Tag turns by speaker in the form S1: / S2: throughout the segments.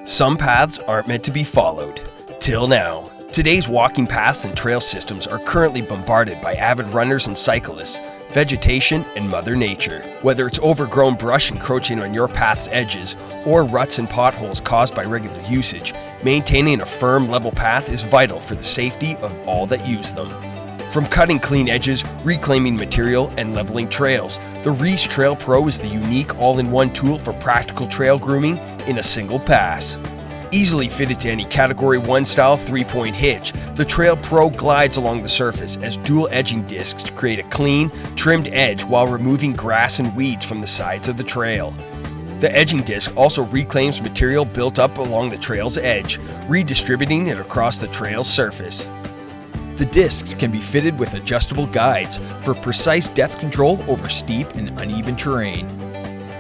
S1: Some paths aren't meant to be followed. Till now. Today's walking paths and trail systems are currently bombarded by avid runners and cyclists, vegetation, and Mother Nature. Whether it's overgrown brush encroaching on your path's edges or ruts and potholes caused by regular usage, maintaining a firm, level path is vital for the safety of all that use them. From cutting clean edges, reclaiming material, and leveling trails, the Reist TrailPro is the unique all-in-one tool for practical trail grooming in a single pass. Easily fitted to any Category 1 style 3-point hitch, the TrailPro glides along the surface as dual edging discs to create a clean, trimmed edge while removing grass and weeds from the sides of the trail. The edging disc also reclaims material built up along the trail's edge, redistributing it across the trail's surface. The discs can be fitted with adjustable guides for precise depth control over steep and uneven terrain.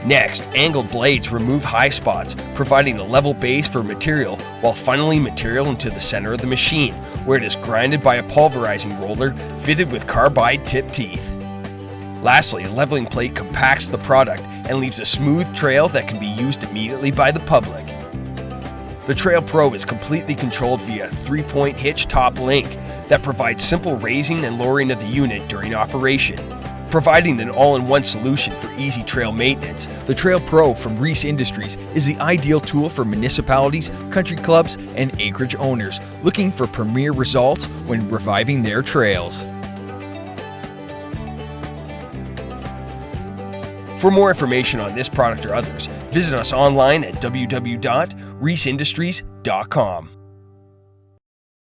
S1: Next, angled blades remove high spots, providing a level base for material while funneling material into the center of the machine, where it is grinded by a pulverizing roller fitted with carbide tip teeth. Lastly, a leveling plate compacts the product and leaves a smooth trail that can be used immediately by the public. The TrailPro is completely controlled via a 3-point hitch top link that provides simple raising and lowering of the unit during operation. Providing an all-in-one solution for easy trail maintenance, the TrailPro from Reist Industries is the ideal tool for municipalities, country clubs, and acreage owners looking for premier results when reviving their trails. For more information on this product or others, visit us online at www.reistindustries.com.